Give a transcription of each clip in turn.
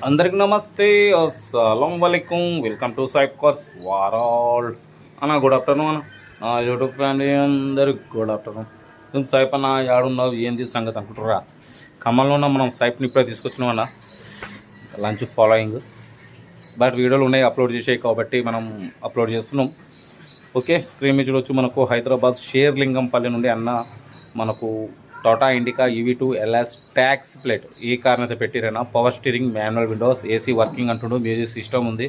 అందరికి నమస్తే, అస్సలం వాలేకుం. వెల్కమ్ టు సైప్ కార్స్ వరల్డ్ అన్న. గుడ్ ఆఫ్టర్నూన్ అన్న. నా యూట్యూబ్ ఫ్యామిలీ అందరికి గుడ్ ఆఫ్టర్నూన్. సైప్ అన్న ఏడున్నావు, ఏంది సంగతి అనుకుంటారా? ఖమ్మంలో ఉన్న మనం సైప్ని ఇప్పుడే తీసుకొచ్చినాం అన్న. లంచ్ ఫాలోయింగ్ బట్ వీడియోలు ఉన్నాయి అప్లోడ్ చేసాయి కాబట్టి మనం అప్లోడ్ చేస్తున్నాం. ఓకే, స్క్రీన్ మీద చూడొచ్చు. మనకు హైదరాబాద్ షేర్లింగంపల్లి నుండి అన్న మనకు Tata Indica EV2 LS tax plate ఈ కారణం అయితే పెట్టిరైనా. Power steering, manual windows, AC working అంటుండు, మ్యూజిక్ సిస్టమ్ ఉంది.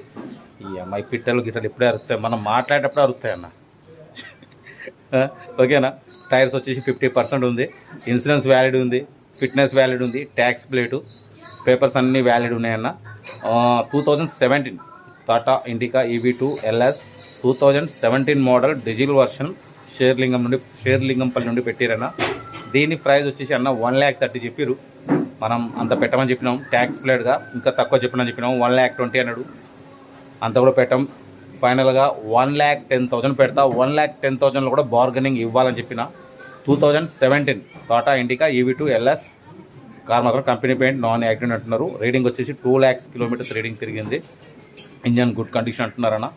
ఈ అమ్మాయి పిట్టలు గిట్టలు ఇప్పుడే అరుస్తాయి, మనం మాట్లాడేటప్పుడు అరుస్తాయి అన్న. ఓకేనా. టైర్స్ వచ్చేసి 50% ఉంది. ఇన్సూరెన్స్ వ్యాలిడ్ ఉంది, ఫిట్నెస్ వ్యాలిడ్ ఉంది, ట్యాక్స్ ప్లేటు పేపర్స్ అన్నీ వ్యాలిడ్ ఉన్నాయన్న. 2017 Tata Indica EV2 LS 2017 model digital version Serilingampally నుండి పెట్టిరన్నా. దీని ప్రైస్ వచ్చేసి అన్న 1,30,000 చెప్పారు. మనం అంత పెట్టమని చెప్పినాం. ట్యాక్స్ ప్లేట్గా ఇంకా తక్కువ చెప్పినా చెప్పినాం. 1,20,000 అన్నాడు, అంత కూడా పెట్టాం. ఫైనల్గా 1,10,000 పెడతా. 1,10,000లో కూడా బార్గెనింగ్ ఇవ్వాలని చెప్పిన. 2017 Tata Indica EV2 LS car మాత్రం కంపెనీ పెయింట్, నాన్ యాక్సిడెంట్ అంటున్నారు. రీడింగ్ వచ్చేసి 2 lakhs కిలోమీటర్స్ రీడింగ్ తిరిగింది. ఇంజన్ గుడ్ కండిషన్ అంటున్నారన్న.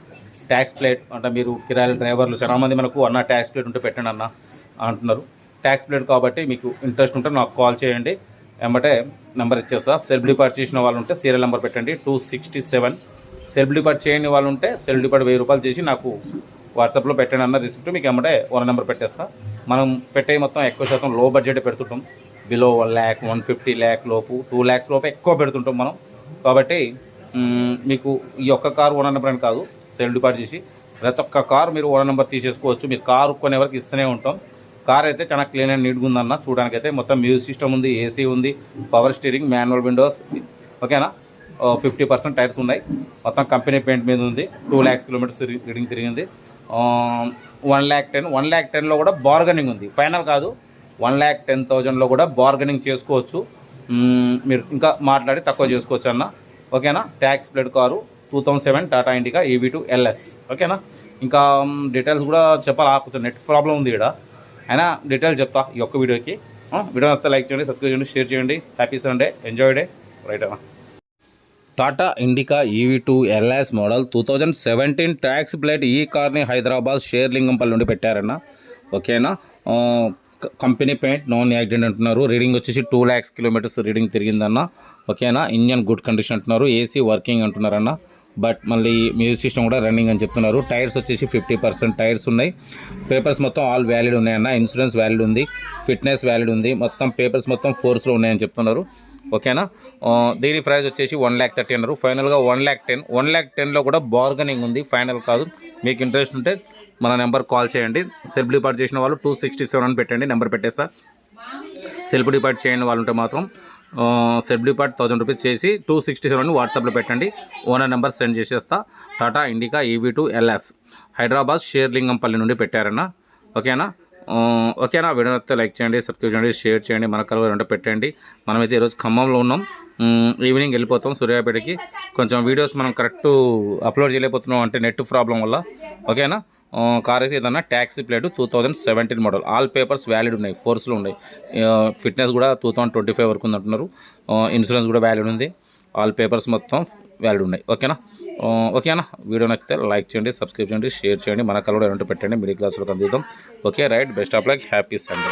ట్యాక్స్ ప్లేట్ అంటే మీరు కిరాయిల డ్రైవర్లు చాలామంది మనకు అన్న ట్యాక్స్ ప్లేట్ ఉంటే పెట్టండి అన్న అంటున్నారు. ట్యాక్స్ ప్లేట్ కాబట్టి మీకు ఇంట్రెస్ట్ ఉంటే నాకు కాల్ చేయండి, ఏమంటే నెంబర్ ఇచ్చేస్తా. సెల్ఫ్ డిపాజిట్ చేసిన వాళ్ళు ఉంటే సీరియల్ నెంబర్ పెట్టండి 267. సెల్ఫ్ డిపాజిట్ చేయని వాళ్ళు ఉంటే సెల్ఫ్ డిపాజిట్ 1000 రూపాయలు చేసి నాకు వాట్సాప్లో పెట్టండి అన్న. రిసిప్ట్ మీకు ఏమంటే 1 నెంబర్ పెట్టేస్తా. మనం పెట్టే మొత్తం ఎక్కువ శాతం లో బడ్జెట్ పెడుతుంటాం. బిలో 1 lakh, 150 lakh లోపు, 2 lakhs లోపు ఎక్కువ పెడుతుంటాం మనం. కాబట్టి మీకు ఈ ఒక్క కారు 1 నెంబర్ అని కాదు, సెల్ఫ్ డిపాజిట్ చేసి ప్రతి ఒక్క కారు మీరు 1 నెంబర్ తీసేసుకోవచ్చు. మీరు కారు కొనే వరకు ఇస్తూనే ఉంటాం. కార్ అయితే చాలా క్లీన్ అండ్ నీట్గా ఉందన్న. చూడడానికి అయితే మొత్తం మ్యూజిక్ సిస్టమ్ ఉంది, AC ఉంది, పవర్ స్టీరింగ్, మాన్యువల్ విండోస్. ఓకేనా. 50% టైర్స్ ఉన్నాయి. మొత్తం కంపెనీ పెయింట్ మీద ఉంది. 2 lakhs కిలోమీటర్స్ రీడింగ్ తిరిగింది. 1,10,000. 1,10,000లో కూడా బార్గెనింగ్ ఉంది, ఫైనల్ కాదు. 1,10,000లో కూడా బార్గెనింగ్ చేసుకోవచ్చు. మీరు ఇంకా మాట్లాడి తక్కువ చేసుకోవచ్చు అన్న. ఓకేనా. Tax plate car 2007 Tata Indica EV2 LS. ఓకేనా. ఇంకా డీటెయిల్స్ కూడా చెప్పాలా, కొంచెం నెట్ ప్రాబ్లం ఉంది ఇక్కడ, అయినా డీటెయిల్స్ చెప్తా ఈ ఒక్క వీడియోకి. వీడియో వస్తే లైక్ చేయండి, సబ్స్క్రైబ్ చేయండి, షేర్ చేయండి. Happy Sunday, enjoy day. Right అన్న. Tata Indica EV2 LS model 2017 tax plate ఈ కార్ని హైదరాబాద్ షేర్లింగంపల్లి నుండి పెట్టారన్న. ఓకేనా. కంపెనీ పెయింట్, నాన్ యాక్సిడెంట్ అంటున్నారు. రీడింగ్ వచ్చేసి 2 lakhs కిలోమీటర్స్ రీడింగ్ తిరిగిందన్న. ఓకేనా. ఇంజన్ గుడ్ కండిషన్ అంటున్నారు. AC వర్కింగ్ అంటున్నారన్న. బట్ మళ్ళీ మ్యూజిక్ సిస్టమ్ కూడా రన్నింగ్ అని చెప్తున్నారు. టైర్స్ వచ్చేసి 50% టైర్స్ ఉన్నాయి. పేపర్స్ మొత్తం ఆల్ వ్యాలిడ్ ఉన్నాయన్న. ఇన్సూరెన్స్ వ్యాలిడ్ ఉంది, ఫిట్నెస్ వ్యాలిడ్ ఉంది. మొత్తం పేపర్స్ మొత్తం ఫోర్స్లో ఉన్నాయని చెప్తున్నారు. ఓకేనా. దీని ప్రైస్ వచ్చేసి 1,30,000 అన్నారు. ఫైనల్గా 1,10,000. 1,10,000లో కూడా బార్గెనింగ్ ఉంది, ఫైనల్ కాదు. మీకు ఇంట్రెస్ట్ ఉంటే మన నెంబర్ కాల్ చేయండి. సెల్ఫ్ డిపాజిట్ చేసిన వాళ్ళు 267 అని పెట్టండి, నెంబర్ పెట్టేస్తా. సెల్ఫ్ డిపాజిట్ చేయని వాళ్ళు ఉంటే మాత్రం సెల్ఫ్ డిపాజిట్ 1,000 రూపీస్ చేసి 267 వాట్సాప్లో పెట్టండి, ఓనర్ నెంబర్ సెండ్ చేసేస్తా. Tata Indica EV2 LS Hyderabad Serilingampally నుండి పెట్టారన్న. ఓకేనా. ఓకేనా. వీడియో వస్తే లైక్ చేయండి, సబ్స్క్రైబ్ చేయండి, షేర్ చేయండి, మన కలర్ అంటే పెట్టండి. మనమైతే ఈరోజు ఖమ్మంలో ఉన్నాం. ఈవినింగ్ వెళ్ళిపోతాం సూర్యాపేటకి. కొంచెం వీడియోస్ మనం కరెక్ట్ అప్లోడ్ చేయలేకపోతున్నాం అంటే నెట్ ప్రాబ్లం వల్ల. ఓకేనా. కార్ అయితే ఏదన్నా taxi plate 2017 model, all papers valid ఉన్నాయి, ఫోర్స్లో ఉన్నాయి. ఫిట్నెస్ కూడా 2025 వరకు ఉంది అంటున్నారు. ఇన్సూరెన్స్ కూడా వ్యాలిడ్ ఉంది, ఆల్ పేపర్స్ మొత్తం వ్యాలిడ్ ఉన్నాయి. ఓకేనా. ఓకేనా. వీడియో నచ్చితే లైక్ చేయండి, సబ్స్క్రైబ్ చేయండి, షేర్ చేయండి, మన కలర్ ఏంటో పెట్టండి, మిడిల్ క్లాస్లో అందిద్దాం. Okay right. Best of luck, happy Sunday.